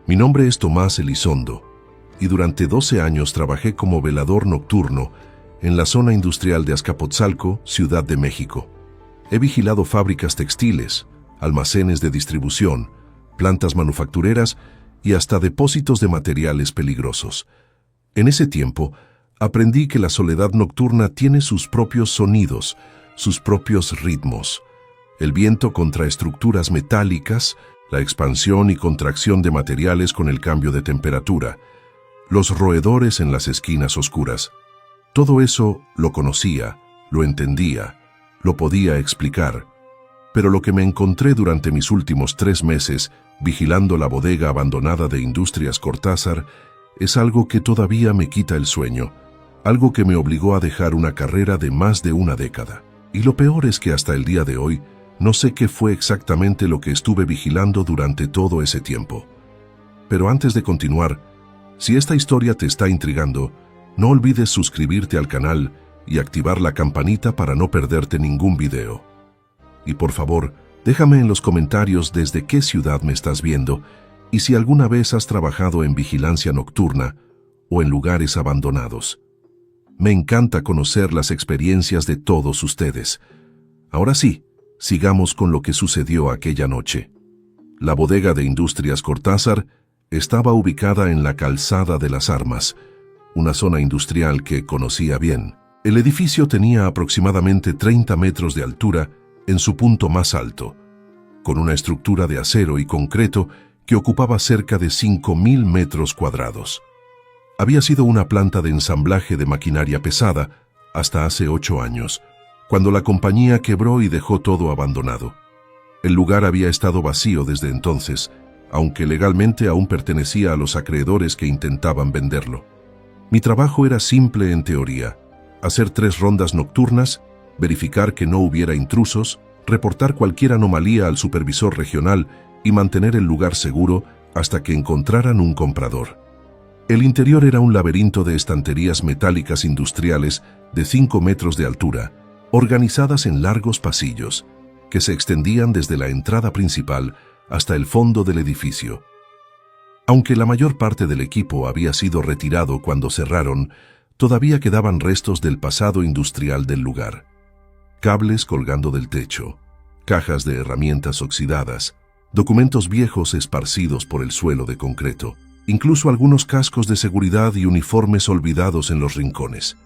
Mi nombre es Tomás Elizondo y durante 12 años trabajé como velador nocturno en la zona industrial de Azcapotzalco, Ciudad de México. He vigilado fábricas textiles, almacenes de distribución, plantas manufactureras y hasta depósitos de materiales peligrosos. En ese tiempo, aprendí que la soledad nocturna tiene sus propios sonidos, sus propios ritmos. El viento contra estructuras metálicas, la expansión y contracción de materiales con el cambio de temperatura, los roedores en las esquinas oscuras. Todo eso lo conocía, lo entendía, lo podía explicar. Pero lo que me encontré durante mis últimos 3 meses vigilando la bodega abandonada de Industrias Cortázar es algo que todavía me quita el sueño, algo que me obligó a dejar una carrera de más de una década. Y lo peor es que hasta el día de hoy no sé qué fue exactamente lo que estuve vigilando durante todo ese tiempo. Pero antes de continuar, si esta historia te está intrigando, no olvides suscribirte al canal y activar la campanita para no perderte ningún video. Y por favor, déjame en los comentarios desde qué ciudad me estás viendo y si alguna vez has trabajado en vigilancia nocturna o en lugares abandonados. Me encanta conocer las experiencias de todos ustedes. Ahora sí, sigamos con lo que sucedió aquella noche. La bodega de Industrias Cortázar estaba ubicada en la Calzada de las Armas, una zona industrial que conocía bien. El edificio tenía aproximadamente 30 metros de altura en su punto más alto, con una estructura de acero y concreto que ocupaba cerca de 5.000 metros cuadrados. Había sido una planta de ensamblaje de maquinaria pesada hasta hace 8 años, cuando la compañía quebró y dejó todo abandonado. El lugar había estado vacío desde entonces, aunque legalmente aún pertenecía a los acreedores que intentaban venderlo. Mi trabajo era simple en teoría: hacer 3 rondas nocturnas, verificar que no hubiera intrusos, reportar cualquier anomalía al supervisor regional y mantener el lugar seguro hasta que encontraran un comprador. El interior era un laberinto de estanterías metálicas industriales de 5 metros de altura, organizadas en largos pasillos, que se extendían desde la entrada principal hasta el fondo del edificio. Aunque la mayor parte del equipo había sido retirado cuando cerraron, todavía quedaban restos del pasado industrial del lugar. Cables colgando del techo, cajas de herramientas oxidadas, documentos viejos esparcidos por el suelo de concreto, incluso algunos cascos de seguridad y uniformes olvidados en los rincones.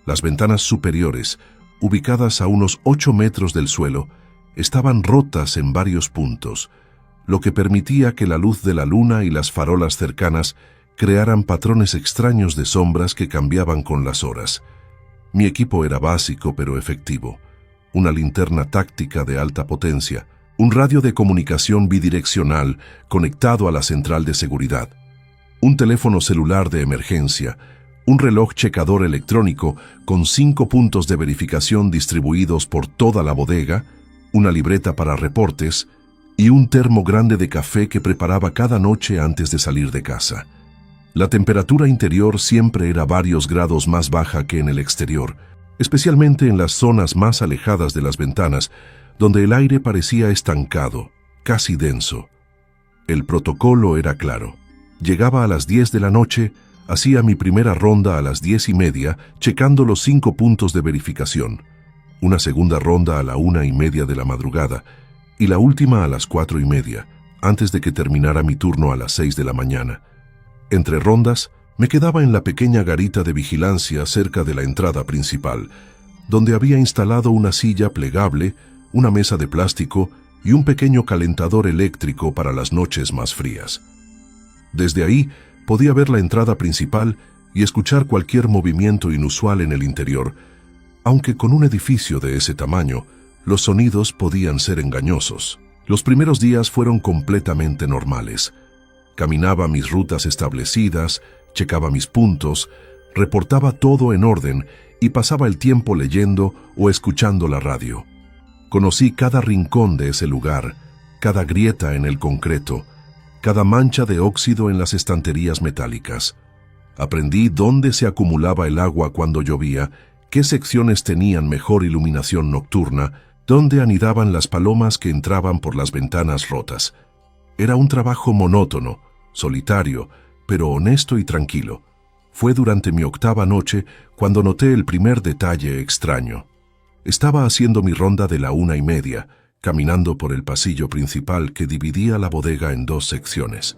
Las ventanas superiores, ubicadas a unos 8 metros del suelo, estaban rotas en varios puntos, lo que permitía que la luz de la luna y las farolas cercanas crearan patrones extraños de sombras que cambiaban con las horas. Mi equipo era básico pero efectivo: una linterna táctica de alta potencia, un radio de comunicación bidireccional conectado a la central de seguridad, un teléfono celular de emergencia, un reloj checador electrónico con 5 puntos de verificación distribuidos por toda la bodega, una libreta para reportes y un termo grande de café que preparaba cada noche antes de salir de casa. La temperatura interior siempre era varios grados más baja que en el exterior, especialmente en las zonas más alejadas de las ventanas, donde el aire parecía estancado, casi denso. El protocolo era claro: llegaba a las 10 de la noche, hacía mi primera ronda a las 10:30, checando los 5 puntos de verificación, una segunda ronda a la 1:30 de la madrugada, y la última a las 4:30, antes de que terminara mi turno a las 6 de la mañana. Entre rondas, me quedaba en la pequeña garita de vigilancia cerca de la entrada principal, donde había instalado una silla plegable, una mesa de plástico y un pequeño calentador eléctrico para las noches más frías. Desde ahí podía ver la entrada principal y escuchar cualquier movimiento inusual en el interior, aunque con un edificio de ese tamaño, los sonidos podían ser engañosos. Los primeros días fueron completamente normales. Caminaba mis rutas establecidas, checaba mis puntos, reportaba todo en orden y pasaba el tiempo leyendo o escuchando la radio. Conocí cada rincón de ese lugar, cada grieta en el concreto, cada mancha de óxido en las estanterías metálicas. Aprendí dónde se acumulaba el agua cuando llovía, qué secciones tenían mejor iluminación nocturna, dónde anidaban las palomas que entraban por las ventanas rotas. Era un trabajo monótono, solitario, pero honesto y tranquilo. Fue durante mi octava noche cuando noté el primer detalle extraño. Estaba haciendo mi ronda de la 1:30, caminando por el pasillo principal que dividía la bodega en dos secciones.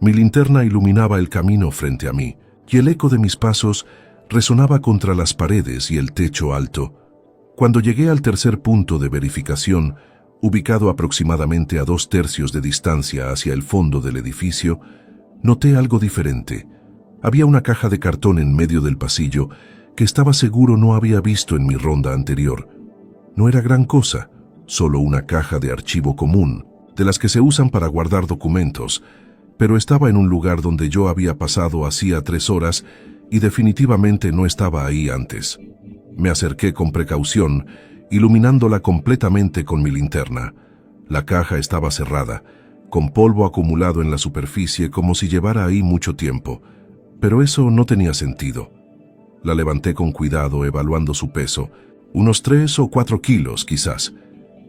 Mi linterna iluminaba el camino frente a mí, y el eco de mis pasos resonaba contra las paredes y el techo alto. Cuando llegué al tercer punto de verificación, ubicado aproximadamente a 2/3 de distancia hacia el fondo del edificio, noté algo diferente. Había una caja de cartón en medio del pasillo que estaba seguro no había visto en mi ronda anterior. No era gran cosa, solo una caja de archivo común, de las que se usan para guardar documentos, pero estaba en un lugar donde yo había pasado hacía 3 horas y definitivamente no estaba ahí antes. Me acerqué con precaución, iluminándola completamente con mi linterna. La caja estaba cerrada, con polvo acumulado en la superficie como si llevara ahí mucho tiempo, pero eso no tenía sentido. La levanté con cuidado, evaluando su peso, unos 3 o 4 kilos quizás,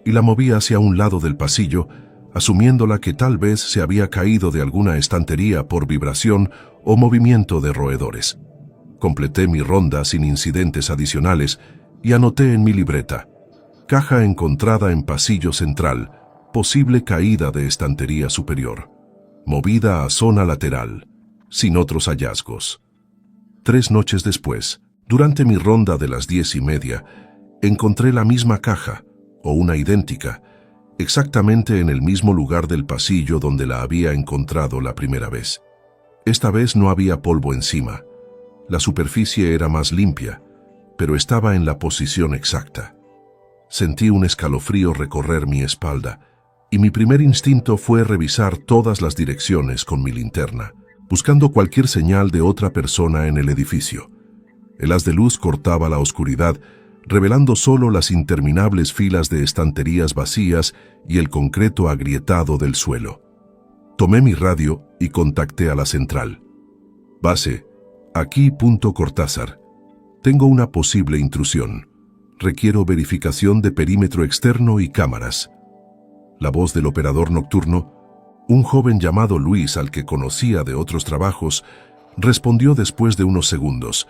y la moví hacia un lado del pasillo, asumiéndola que tal vez se había caído de alguna estantería por vibración o movimiento de roedores. Completé mi ronda sin incidentes adicionales y anoté en mi libreta: caja encontrada en pasillo central, posible caída de estantería superior, movida a zona lateral, sin otros hallazgos. 3 noches después, durante mi ronda de las 10:30, encontré la misma caja, o una idéntica, exactamente en el mismo lugar del pasillo donde la había encontrado la primera vez. Esta vez no había polvo encima. La superficie era más limpia, pero estaba en la posición exacta. Sentí un escalofrío recorrer mi espalda, y mi primer instinto fue revisar todas las direcciones con mi linterna, buscando cualquier señal de otra persona en el edificio. El haz de luz cortaba la oscuridad, revelando solo las interminables filas de estanterías vacías y el concreto agrietado del suelo. Tomé mi radio y contacté a la central. Base, aquí Cortázar. Tengo una posible intrusión. Requiero verificación de perímetro externo y cámaras. La voz del operador nocturno, un joven llamado Luis al que conocía de otros trabajos, respondió después de unos segundos.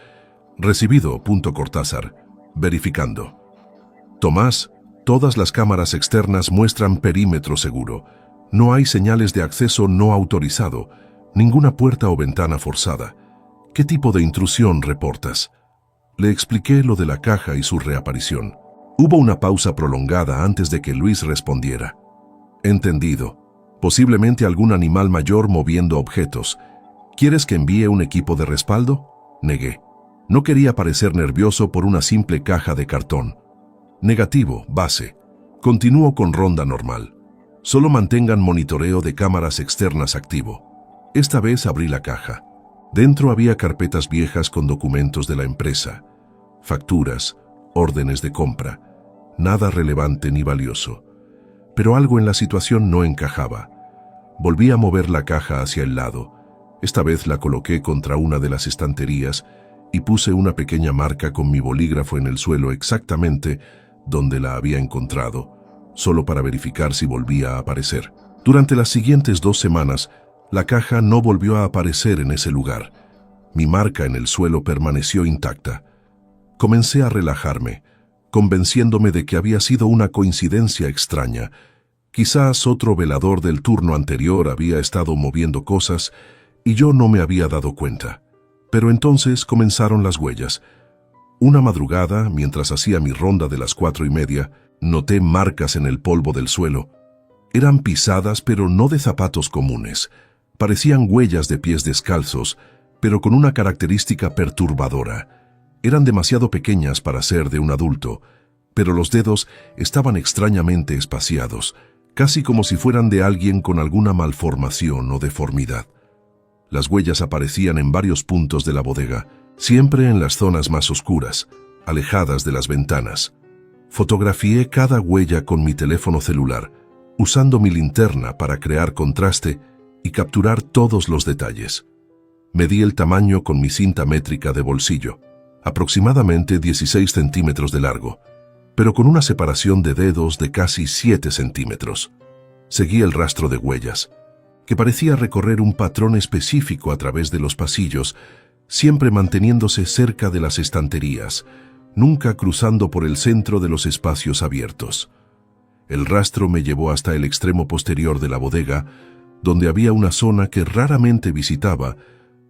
Recibido, Cortázar. Verificando. Tomás, todas las cámaras externas muestran perímetro seguro. No hay señales de acceso no autorizado, ninguna puerta o ventana forzada. ¿Qué tipo de intrusión reportas? Le expliqué lo de la caja y su reaparición. Hubo una pausa prolongada antes de que Luis respondiera. Entendido. Posiblemente algún animal mayor moviendo objetos. ¿Quieres que envíe un equipo de respaldo? Negué. No quería parecer nervioso por una simple caja de cartón. Negativo, base. Continúo con ronda normal. Solo mantengan monitoreo de cámaras externas activo. Esta vez abrí la caja. Dentro había carpetas viejas con documentos de la empresa, facturas, órdenes de compra, nada relevante ni valioso. Pero algo en la situación no encajaba. Volví a mover la caja hacia el lado. Esta vez la coloqué contra una de las estanterías y puse una pequeña marca con mi bolígrafo en el suelo exactamente donde la había encontrado, solo para verificar si volvía a aparecer. Durante las siguientes 2 semanas, la caja no volvió a aparecer en ese lugar. Mi marca en el suelo permaneció intacta. Comencé a relajarme, convenciéndome de que había sido una coincidencia extraña. Quizás otro velador del turno anterior había estado moviendo cosas y yo no me había dado cuenta. Pero entonces comenzaron las huellas. Una madrugada, mientras hacía mi ronda de las 4:30, noté marcas en el polvo del suelo. Eran pisadas, pero no de zapatos comunes. Parecían huellas de pies descalzos, pero con una característica perturbadora. Eran demasiado pequeñas para ser de un adulto, pero los dedos estaban extrañamente espaciados, casi como si fueran de alguien con alguna malformación o deformidad. Las huellas aparecían en varios puntos de la bodega, siempre en las zonas más oscuras, alejadas de las ventanas. Fotografié cada huella con mi teléfono celular, usando mi linterna para crear contraste y capturar todos los detalles. Medí el tamaño con mi cinta métrica de bolsillo, aproximadamente 16 centímetros de largo, pero con una separación de dedos de casi 7 centímetros. Seguí el rastro de huellas. que parecía recorrer un patrón específico a través de los pasillos, siempre manteniéndose cerca de las estanterías, nunca cruzando por el centro de los espacios abiertos. El rastro me llevó hasta el extremo posterior de la bodega, donde había una zona que raramente visitaba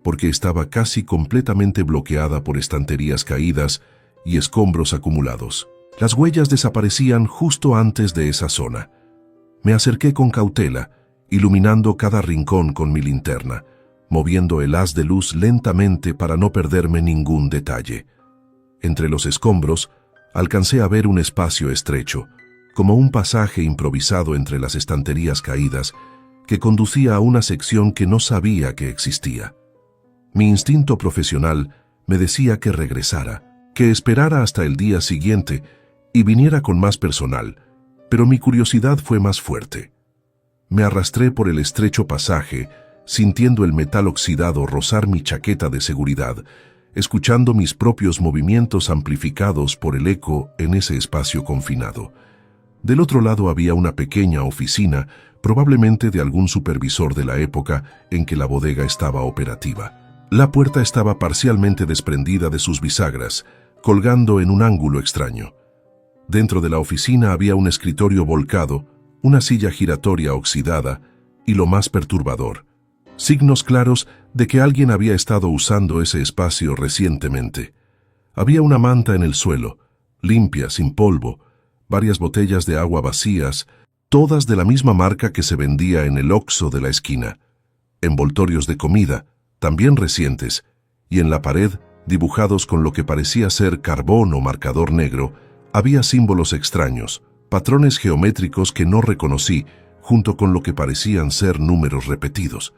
porque estaba casi completamente bloqueada por estanterías caídas y escombros acumulados. Las huellas desaparecían justo antes de esa zona. Me acerqué con cautela, iluminando cada rincón con mi linterna, moviendo el haz de luz lentamente para no perderme ningún detalle. Entre los escombros, alcancé a ver un espacio estrecho, como un pasaje improvisado entre las estanterías caídas, que conducía a una sección que no sabía que existía. Mi instinto profesional me decía que regresara, que esperara hasta el día siguiente y viniera con más personal, pero mi curiosidad fue más fuerte. Me arrastré por el estrecho pasaje, sintiendo el metal oxidado rozar mi chaqueta de seguridad, escuchando mis propios movimientos amplificados por el eco en ese espacio confinado. Del otro lado había una pequeña oficina, probablemente de algún supervisor de la época en que la bodega estaba operativa. La puerta estaba parcialmente desprendida de sus bisagras, colgando en un ángulo extraño. Dentro de la oficina había un escritorio volcado, una silla giratoria oxidada y, lo más perturbador, signos claros de que alguien había estado usando ese espacio recientemente. Había una manta en el suelo, limpia, sin polvo, varias botellas de agua vacías, todas de la misma marca que se vendía en el Oxxo de la esquina, envoltorios de comida, también recientes, y en la pared, dibujados con lo que parecía ser carbón o marcador negro, había símbolos extraños, patrones geométricos que no reconocí, junto con lo que parecían ser números repetidos.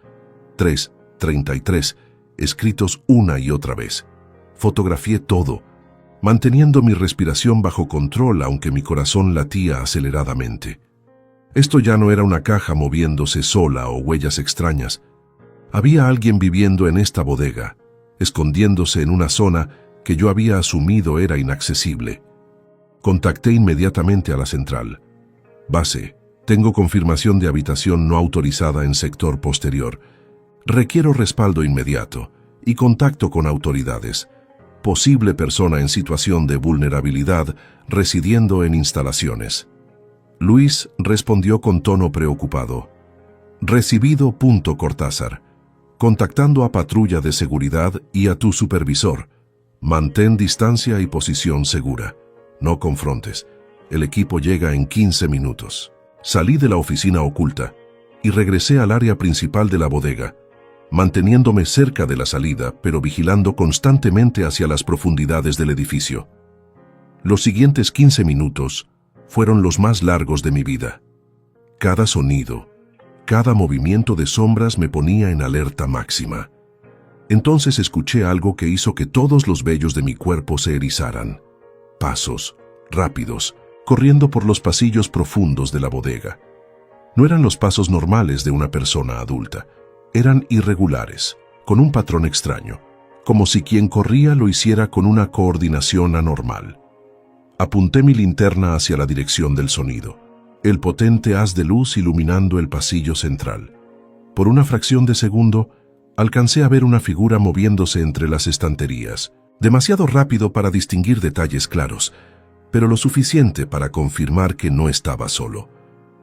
3, 33, escritos una y otra vez. Fotografié todo, manteniendo mi respiración bajo control aunque mi corazón latía aceleradamente. Esto ya no era una caja moviéndose sola o huellas extrañas. Había alguien viviendo en esta bodega, escondiéndose en una zona que yo había asumido era inaccesible. Contacté inmediatamente a la central. Base, tengo confirmación de habitación no autorizada en sector posterior. Requiero respaldo inmediato y contacto con autoridades. Posible persona en situación de vulnerabilidad residiendo en instalaciones. Luis respondió con tono preocupado. Recibido. Cortázar. Contactando a patrulla de seguridad y a tu supervisor. Mantén distancia y posición segura. No confrontes. El equipo llega en 15 minutos. Salí de la oficina oculta y regresé al área principal de la bodega, manteniéndome cerca de la salida, pero vigilando constantemente hacia las profundidades del edificio. Los siguientes 15 minutos fueron los más largos de mi vida. Cada sonido, cada movimiento de sombras me ponía en alerta máxima. Entonces escuché algo que hizo que todos los vellos de mi cuerpo se erizaran. Pasos, rápidos, corriendo por los pasillos profundos de la bodega. No eran los pasos normales de una persona adulta. Eran irregulares, con un patrón extraño, como si quien corría lo hiciera con una coordinación anormal. Apunté mi linterna hacia la dirección del sonido, el potente haz de luz iluminando el pasillo central. Por una fracción de segundo, alcancé a ver una figura moviéndose entre las estanterías, demasiado rápido para distinguir detalles claros, pero lo suficiente para confirmar que no estaba solo.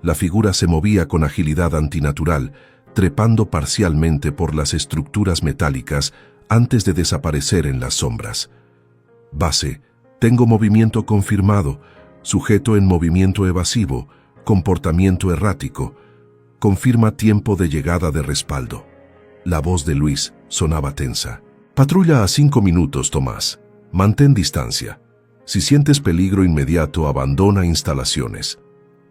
La figura se movía con agilidad antinatural, trepando parcialmente por las estructuras metálicas antes de desaparecer en las sombras. Base, tengo movimiento confirmado, sujeto en movimiento evasivo, comportamiento errático. Confirma tiempo de llegada de respaldo. La voz de Luis sonaba tensa. Patrulla a 5 minutos, Tomás. Mantén distancia. Si sientes peligro inmediato, abandona instalaciones.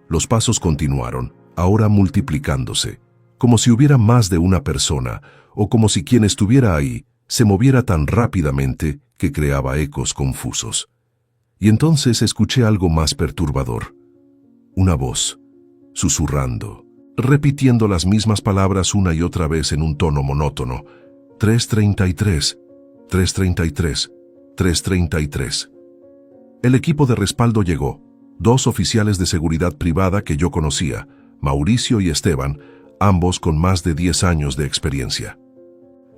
Los pasos continuaron, ahora multiplicándose, como si hubiera más de una persona, o como si quien estuviera ahí se moviera tan rápidamente que creaba ecos confusos. Y entonces escuché algo más perturbador. Una voz, susurrando, repitiendo las mismas palabras una y otra vez en un tono monótono. 333, 333, 333. El equipo de respaldo llegó. 2 oficiales de seguridad privada que yo conocía, Mauricio y Esteban, ambos con más de 10 años de experiencia.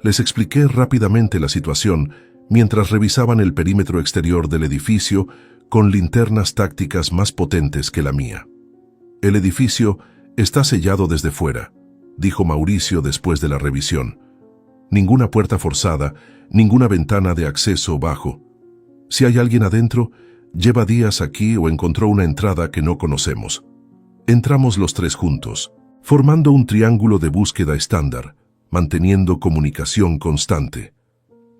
Les expliqué rápidamente la situación mientras revisaban el perímetro exterior del edificio con linternas tácticas más potentes que la mía. «El edificio está sellado desde fuera», dijo Mauricio después de la revisión. «Ninguna puerta forzada, ninguna ventana de acceso bajo. Si hay alguien adentro, lleva días aquí o encontró una entrada que no conocemos». Entramos los tres juntos, formando un triángulo de búsqueda estándar, manteniendo comunicación constante.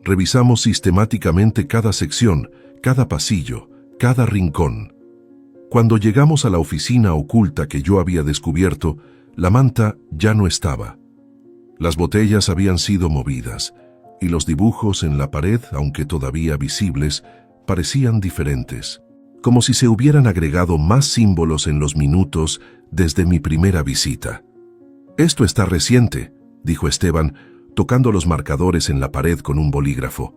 Revisamos sistemáticamente cada sección, cada pasillo, cada rincón. Cuando llegamos a la oficina oculta que yo había descubierto, la manta ya no estaba. Las botellas habían sido movidas, y los dibujos en la pared, aunque todavía visibles, parecían diferentes, como si se hubieran agregado más símbolos en los minutos desde mi primera visita. «Esto está reciente», dijo Esteban, tocando los marcadores en la pared con un bolígrafo.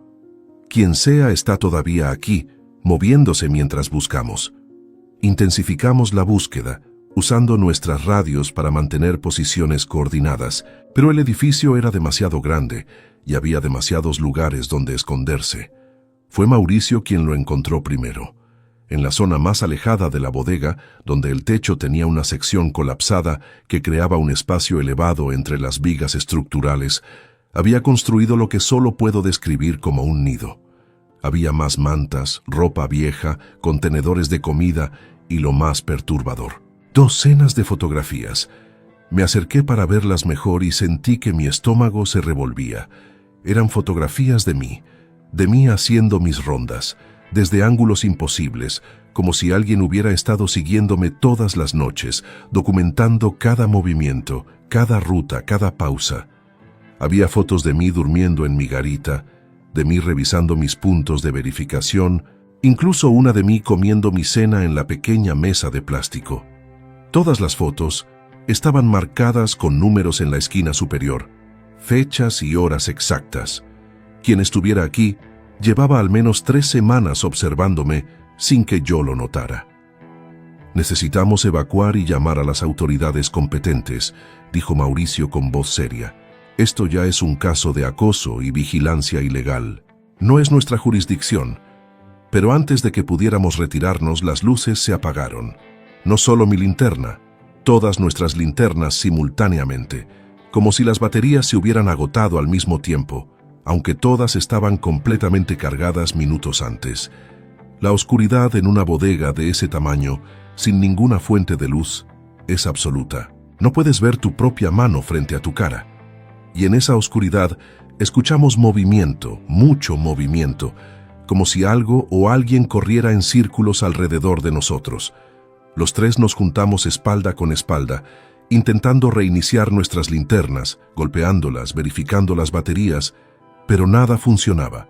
«Quien sea está todavía aquí, moviéndose mientras buscamos». Intensificamos la búsqueda, usando nuestras radios para mantener posiciones coordinadas, pero el edificio era demasiado grande y había demasiados lugares donde esconderse. Fue Mauricio quien lo encontró primero. En la zona más alejada de la bodega, donde el techo tenía una sección colapsada que creaba un espacio elevado entre las vigas estructurales, había construido lo que solo puedo describir como un nido. Había más mantas, ropa vieja, contenedores de comida y lo más perturbador: docenas de fotografías. Me acerqué para verlas mejor y sentí que mi estómago se revolvía. Eran fotografías de mí haciendo mis rondas, desde ángulos imposibles, como si alguien hubiera estado siguiéndome todas las noches, documentando cada movimiento, cada ruta, cada pausa. Había fotos de mí durmiendo en mi garita, de mí revisando mis puntos de verificación, incluso una de mí comiendo mi cena en la pequeña mesa de plástico. Todas las fotos estaban marcadas con números en la esquina superior, fechas y horas exactas. Quien estuviera aquí llevaba al menos 3 semanas observándome sin que yo lo notara. «Necesitamos evacuar y llamar a las autoridades competentes», dijo Mauricio con voz seria. «Esto ya es un caso de acoso y vigilancia ilegal. No es nuestra jurisdicción». Pero antes de que pudiéramos retirarnos, las luces se apagaron. No solo mi linterna, todas nuestras linternas simultáneamente, como si las baterías se hubieran agotado al mismo tiempo, aunque todas estaban completamente cargadas minutos antes. La oscuridad en una bodega de ese tamaño, sin ninguna fuente de luz, es absoluta. No puedes ver tu propia mano frente a tu cara. Y en esa oscuridad escuchamos movimiento, mucho movimiento, como si algo o alguien corriera en círculos alrededor de nosotros. Los tres nos juntamos espalda con espalda, intentando reiniciar nuestras linternas, golpeándolas, verificando las baterías, pero nada funcionaba.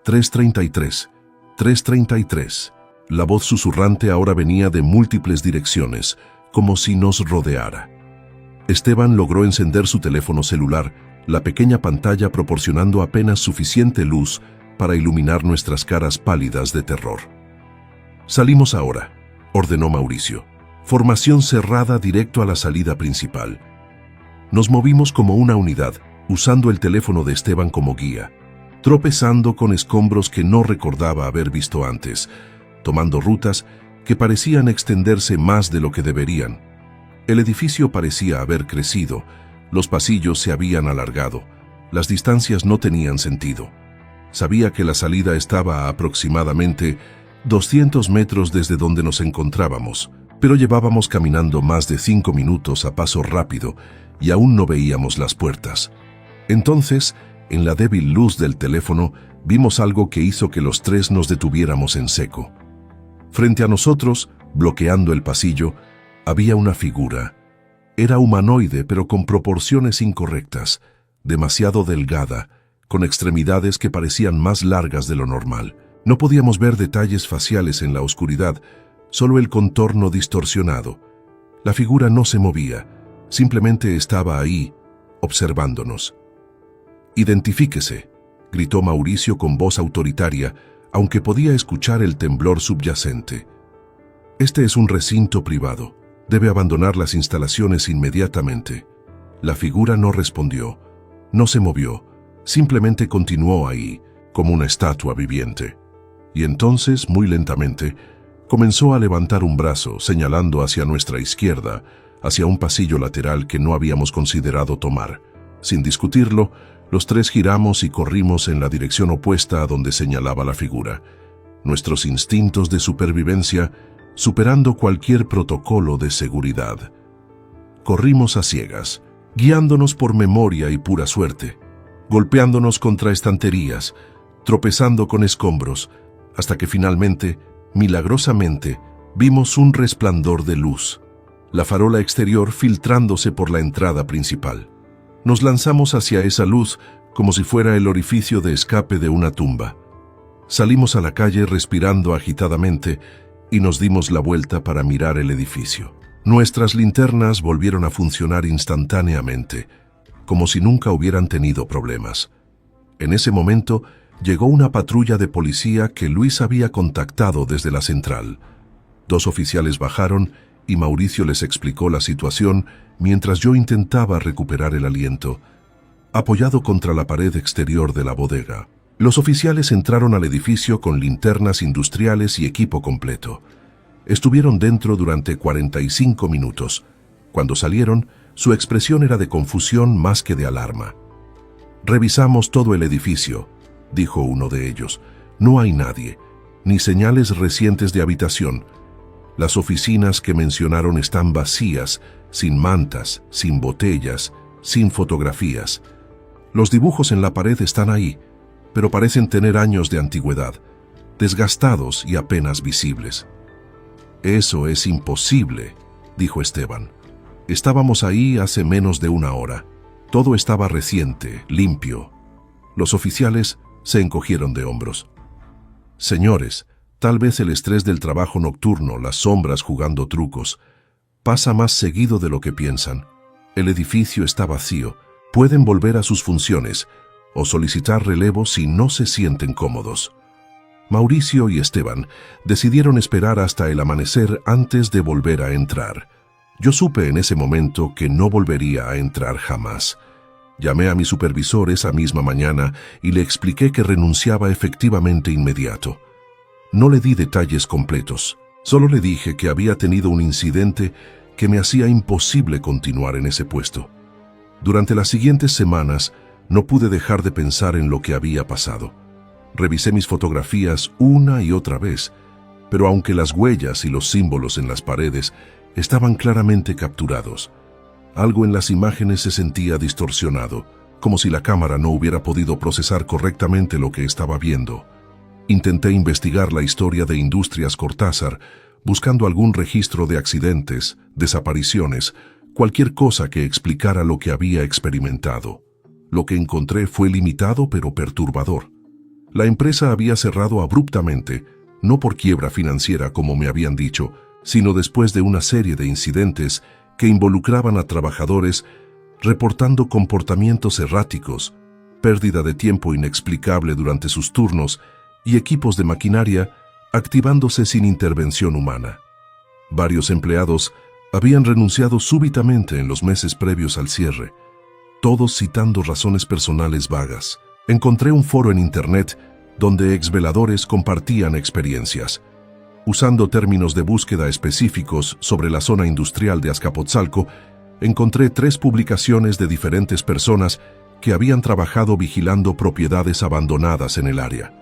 3:33, 3:33. La voz susurrante ahora venía de múltiples direcciones, como si nos rodeara. Esteban logró encender su teléfono celular, la pequeña pantalla proporcionando apenas suficiente luz para iluminar nuestras caras pálidas de terror. «Salimos ahora», ordenó Mauricio. «Formación cerrada directo a la salida principal». Nos movimos como una unidad, usando el teléfono de Esteban como guía, tropezando con escombros que no recordaba haber visto antes, tomando rutas que parecían extenderse más de lo que deberían. El edificio parecía haber crecido, los pasillos se habían alargado, las distancias no tenían sentido. Sabía que la salida estaba a aproximadamente 200 metros desde donde nos encontrábamos, pero llevábamos caminando más de 5 minutos a paso rápido y aún no veíamos las puertas. Entonces, en la débil luz del teléfono, vimos algo que hizo que los tres nos detuviéramos en seco. Frente a nosotros, bloqueando el pasillo, había una figura. Era humanoide, pero con proporciones incorrectas, demasiado delgada, con extremidades que parecían más largas de lo normal. No podíamos ver detalles faciales en la oscuridad, solo el contorno distorsionado. La figura no se movía, simplemente estaba ahí, observándonos. «Identifíquese», gritó Mauricio con voz autoritaria, aunque podía escuchar el temblor subyacente. «Este es un recinto privado. Debe abandonar las instalaciones inmediatamente». La figura no respondió, no se movió, simplemente continuó ahí, como una estatua viviente. Y entonces, muy lentamente, comenzó a levantar un brazo, señalando hacia nuestra izquierda, hacia un pasillo lateral que no habíamos considerado tomar. Sin discutirlo, los tres giramos y corrimos en la dirección opuesta a donde señalaba la figura. Nuestros instintos de supervivencia superando cualquier protocolo de seguridad. Corrimos a ciegas, guiándonos por memoria y pura suerte, golpeándonos contra estanterías, tropezando con escombros, hasta que finalmente, milagrosamente, vimos un resplandor de luz, la farola exterior filtrándose por la entrada principal. Nos lanzamos hacia esa luz como si fuera el orificio de escape de una tumba. Salimos a la calle respirando agitadamente y nos dimos la vuelta para mirar el edificio. Nuestras linternas volvieron a funcionar instantáneamente, como si nunca hubieran tenido problemas. En ese momento llegó una patrulla de policía que Luis había contactado desde la central. 2 oficiales bajaron y Mauricio les explicó la situación mientras yo intentaba recuperar el aliento, apoyado contra la pared exterior de la bodega. Los oficiales entraron al edificio con linternas industriales y equipo completo. Estuvieron dentro durante 45 minutos. Cuando salieron, su expresión era de confusión más que de alarma. «Revisamos todo el edificio», dijo uno de ellos. «No hay nadie, ni señales recientes de habitación. Las oficinas que mencionaron están vacías, sin mantas, sin botellas, sin fotografías. Los dibujos en la pared están ahí, pero parecen tener años de antigüedad, desgastados y apenas visibles». «Eso es imposible», dijo Esteban. «Estábamos ahí hace menos de 1 hora. Todo estaba reciente, limpio». Los oficiales se encogieron de hombros. «Señores, tal vez el estrés del trabajo nocturno, las sombras jugando trucos, pasa más seguido de lo que piensan. El edificio está vacío. Pueden volver a sus funciones o solicitar relevo si no se sienten cómodos». Mauricio y Esteban decidieron esperar hasta el amanecer antes de volver a entrar. Yo supe en ese momento que no volvería a entrar jamás. Llamé a mi supervisor esa misma mañana y le expliqué que renunciaba efectivamente inmediato. No le di detalles completos, solo le dije que había tenido un incidente que me hacía imposible continuar en ese puesto. Durante las siguientes semanas no pude dejar de pensar en lo que había pasado. Revisé mis fotografías una y otra vez, pero aunque las huellas y los símbolos en las paredes estaban claramente capturados, algo en las imágenes se sentía distorsionado, como si la cámara no hubiera podido procesar correctamente lo que estaba viendo. Intenté investigar la historia de Industrias Cortázar, buscando algún registro de accidentes, desapariciones, cualquier cosa que explicara lo que había experimentado. Lo que encontré fue limitado pero perturbador. La empresa había cerrado abruptamente, no por quiebra financiera como me habían dicho, sino después de una serie de incidentes que involucraban a trabajadores reportando comportamientos erráticos, pérdida de tiempo inexplicable durante sus turnos y equipos de maquinaria activándose sin intervención humana. Varios empleados habían renunciado súbitamente en los meses previos al cierre, todos citando razones personales vagas. Encontré un foro en Internet donde exveladores compartían experiencias. Usando términos de búsqueda específicos sobre la zona industrial de Azcapotzalco, encontré 3 publicaciones de diferentes personas que habían trabajado vigilando propiedades abandonadas en el área.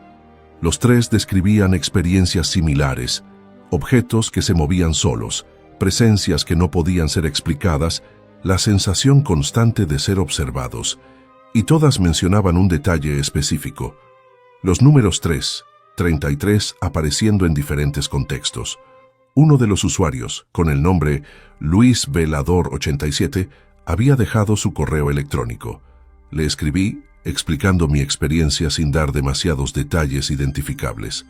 Los 3 describían experiencias similares, objetos que se movían solos, presencias que no podían ser explicadas, la sensación constante de ser observados, y todas mencionaban un detalle específico: los números 3, 33 apareciendo en diferentes contextos. Uno de los usuarios, con el nombre Luis Velador 87, había dejado su correo electrónico. Le escribí, explicando mi experiencia sin dar demasiados detalles identificables.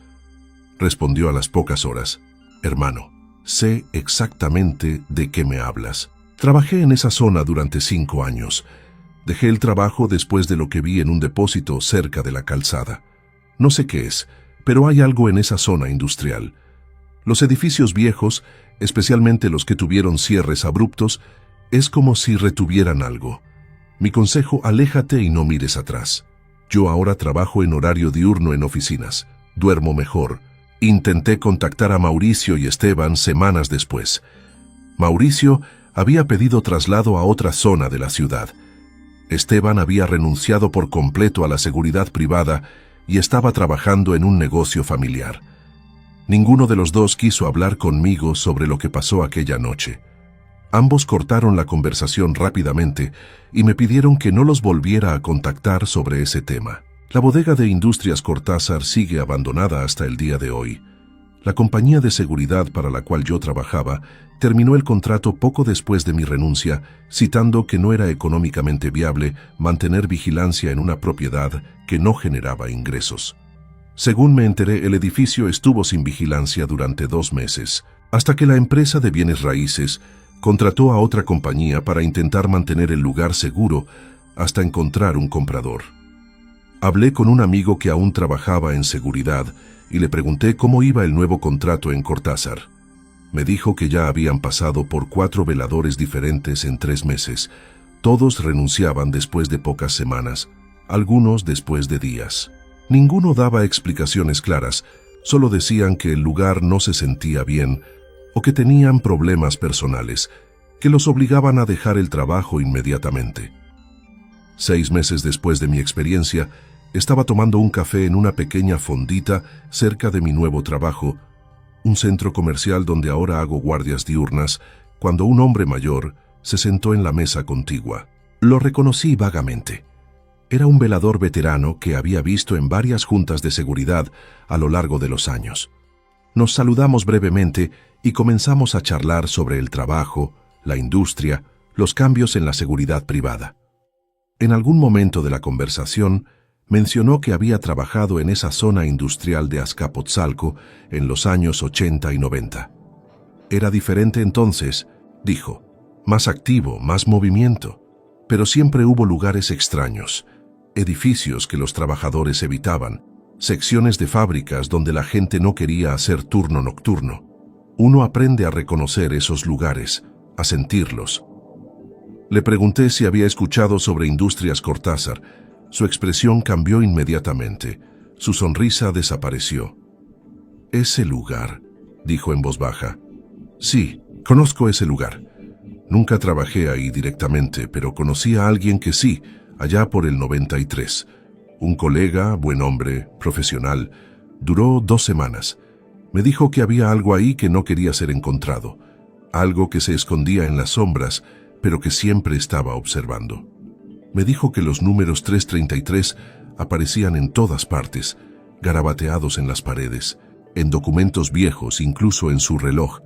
Respondió a las pocas horas: «Hermano, sé exactamente de qué me hablas. Trabajé en esa zona durante 5 años. Dejé el trabajo después de lo que vi en un depósito cerca de la calzada. No sé qué es, pero hay algo en esa zona industrial. Los edificios viejos, especialmente los que tuvieron cierres abruptos, Es como si retuvieran algo. Mi consejo: aléjate y no mires atrás. Yo ahora trabajo en horario diurno en oficinas. Duermo mejor. Intenté contactar a Mauricio y Esteban semanas después. Mauricio había pedido traslado a otra zona de la ciudad. Esteban había renunciado por completo a la seguridad privada y estaba trabajando en un negocio familiar. Ninguno de los dos quiso hablar conmigo sobre lo que pasó aquella noche. Ambos cortaron la conversación rápidamente y me pidieron que no los volviera a contactar sobre ese tema. La bodega de Industrias Cortázar sigue abandonada hasta el día de hoy. La compañía de seguridad para la cual yo trabajaba terminó el contrato poco después de mi renuncia, citando que no era económicamente viable mantener vigilancia en una propiedad que no generaba ingresos. Según me enteré, el edificio estuvo sin vigilancia durante 2 meses, hasta que la empresa de bienes raíces contrató a otra compañía para intentar mantener el lugar seguro hasta encontrar un comprador. Hablé con un amigo que aún trabajaba en seguridad y le pregunté cómo iba el nuevo contrato en Cortázar. Me dijo que ya habían pasado por 4 veladores diferentes en 3 meses. Todos renunciaban después de pocas semanas, algunos después de días. Ninguno daba explicaciones claras, solo decían que el lugar no se sentía bien o que tenían problemas personales, que los obligaban a dejar el trabajo inmediatamente. 6 meses después de mi experiencia, estaba tomando un café en una pequeña fondita cerca de mi nuevo trabajo, un centro comercial donde ahora hago guardias diurnas, cuando un hombre mayor se sentó en la mesa contigua. Lo reconocí vagamente. Era un velador veterano que había visto en varias juntas de seguridad a lo largo de los años. Nos saludamos brevemente y comenzamos a charlar sobre el trabajo, la industria, los cambios en la seguridad privada. En algún momento de la conversación, mencionó que había trabajado en esa zona industrial de Azcapotzalco en los años 80 y 90. Era diferente entonces, dijo, más activo, más movimiento, pero siempre hubo lugares extraños, edificios que los trabajadores evitaban, secciones de fábricas donde la gente no quería hacer turno nocturno. Uno aprende a reconocer esos lugares, a sentirlos. Le pregunté si había escuchado sobre Industrias Cortázar. Su expresión cambió inmediatamente. Su sonrisa desapareció. «Ese lugar», dijo en voz baja. «Sí, conozco ese lugar. Nunca trabajé ahí directamente, pero conocí a alguien que sí, allá por el 93. Un colega, buen hombre, profesional. Duró 2 semanas. Me dijo que había algo ahí que no quería ser encontrado. Algo que se escondía en las sombras, pero que siempre estaba observando. Me dijo que los números 333 aparecían en todas partes, garabateados en las paredes, en documentos viejos, incluso en su reloj,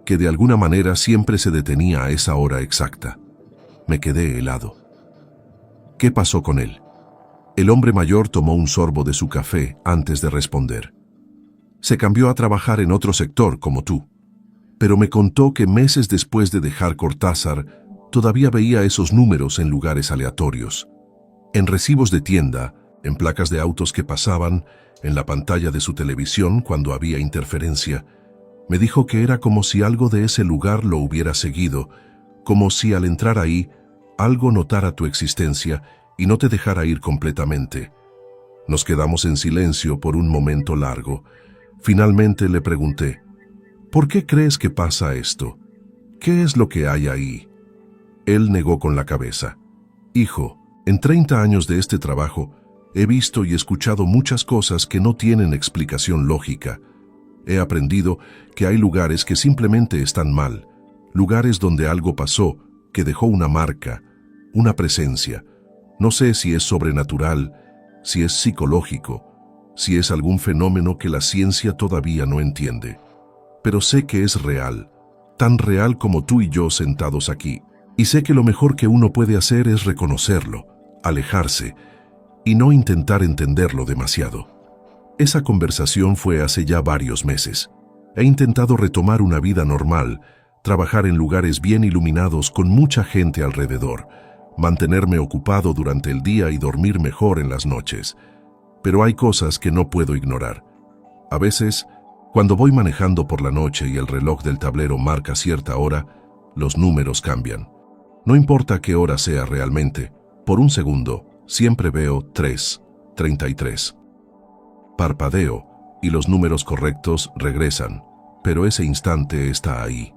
que de alguna manera siempre se detenía a esa hora exacta. Me quedé helado. ¿Qué pasó con él? El hombre mayor tomó un sorbo de su café antes de responder. Se cambió a trabajar en otro sector, como tú. Pero me contó que meses después de dejar Cortázar, todavía veía esos números en lugares aleatorios. En recibos de tienda, en placas de autos que pasaban, en la pantalla de su televisión cuando había interferencia. Me dijo que era como si algo de ese lugar lo hubiera seguido, como si al entrar ahí, algo notara tu existencia y no te dejara ir completamente. Nos quedamos en silencio por un momento largo. Finalmente le pregunté, ¿por qué crees que pasa esto? ¿Qué es lo que hay ahí? Él negó con la cabeza. Hijo, en 30 años de este trabajo, he visto y escuchado muchas cosas que no tienen explicación lógica. He aprendido que hay lugares que simplemente están mal, lugares donde algo pasó, que dejó una marca, una presencia. No sé si es sobrenatural, si es psicológico, si es algún fenómeno que la ciencia todavía no entiende. Pero sé que es real, tan real como tú y yo sentados aquí. Y sé que lo mejor que uno puede hacer es reconocerlo, alejarse, y no intentar entenderlo demasiado. Esa conversación fue hace ya varios meses. He intentado retomar una vida normal, trabajar en lugares bien iluminados con mucha gente alrededor, mantenerme ocupado durante el día y dormir mejor en las noches. Pero hay cosas que no puedo ignorar. A veces, cuando voy manejando por la noche y el reloj del tablero marca cierta hora, los números cambian. No importa qué hora sea realmente, por un segundo, siempre veo 3:33. Parpadeo y los números correctos regresan, pero ese instante está ahí.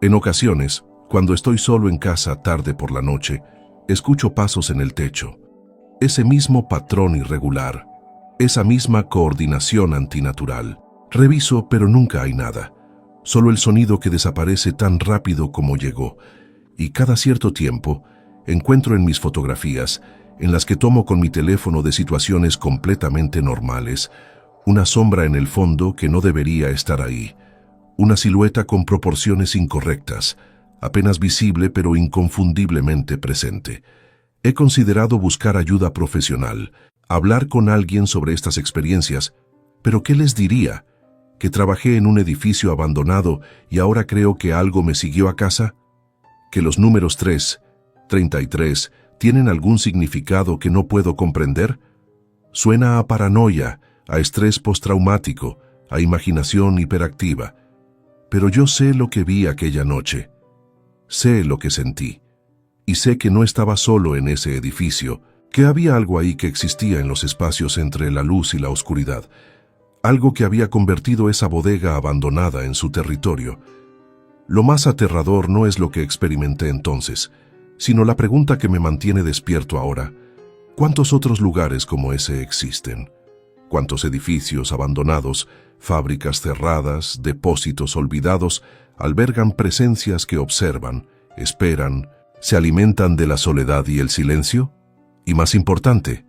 En ocasiones, cuando estoy solo en casa tarde por la noche, escucho pasos en el techo. Ese mismo patrón irregular, esa misma coordinación antinatural. Reviso, pero nunca hay nada. Solo el sonido que desaparece tan rápido como llegó. Y cada cierto tiempo, encuentro en mis fotografías, en las que tomo con mi teléfono de situaciones completamente normales, una sombra en el fondo que no debería estar ahí. Una silueta con proporciones incorrectas, apenas visible pero inconfundiblemente presente. He considerado buscar ayuda profesional, hablar con alguien sobre estas experiencias, pero ¿qué les diría? ¿Que trabajé en un edificio abandonado y ahora creo que algo me siguió a casa? ¿Que los números 3:33 tienen algún significado que no puedo comprender? Suena a paranoia, a estrés postraumático, a imaginación hiperactiva. Pero yo sé lo que vi aquella noche. Sé lo que sentí. Y sé que no estaba solo en ese edificio, que había algo ahí que existía en los espacios entre la luz y la oscuridad. Algo que había convertido esa bodega abandonada en su territorio. Lo más aterrador no es lo que experimenté entonces, sino la pregunta que me mantiene despierto ahora. ¿Cuántos otros lugares como ese existen? ¿Cuántos edificios abandonados, fábricas cerradas, depósitos olvidados, albergan presencias que observan, esperan, se alimentan de la soledad y el silencio? Y más importante,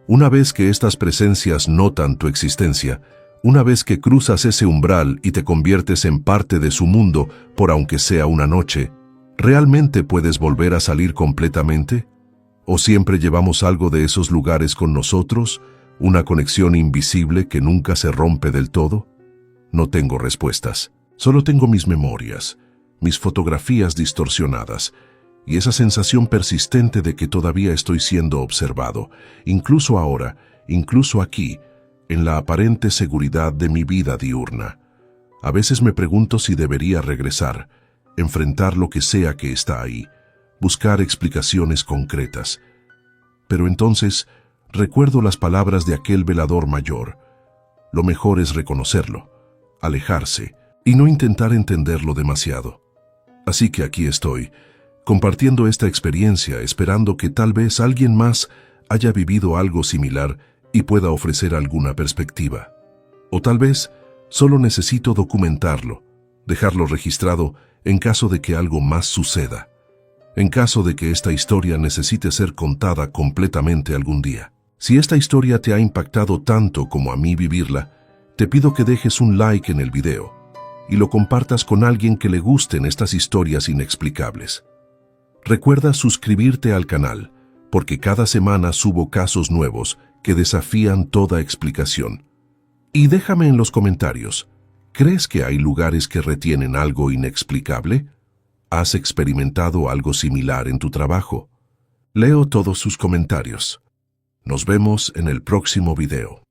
una vez que estas presencias notan tu existencia, una vez que cruzas ese umbral y te conviertes en parte de su mundo, por aunque sea una noche, ¿realmente puedes volver a salir completamente? ¿O siempre llevamos algo de esos lugares con nosotros, una conexión invisible que nunca se rompe del todo? No tengo respuestas, solo tengo mis memorias, mis fotografías distorsionadas, y esa sensación persistente de que todavía estoy siendo observado, incluso ahora, incluso aquí, en la aparente seguridad de mi vida diurna. A veces me pregunto si debería regresar, enfrentar lo que sea que está ahí, buscar explicaciones concretas. Pero entonces recuerdo las palabras de aquel velador mayor. Lo mejor es reconocerlo, alejarse y no intentar entenderlo demasiado. Así que aquí estoy, compartiendo esta experiencia, esperando que tal vez alguien más haya vivido algo similar y pueda ofrecer alguna perspectiva. O tal vez solo necesito documentarlo, dejarlo registrado en caso de que algo más suceda, en caso de que esta historia necesite ser contada completamente algún día. Si esta historia te ha impactado tanto como a mí vivirla, te pido que dejes un like en el video y lo compartas con alguien que le gusten estas historias inexplicables. Recuerda suscribirte al canal, porque cada semana subo casos nuevos que desafían toda explicación. Y déjame en los comentarios, ¿crees que hay lugares que retienen algo inexplicable? ¿Has experimentado algo similar en tu trabajo? Leo todos sus comentarios. Nos vemos en el próximo video.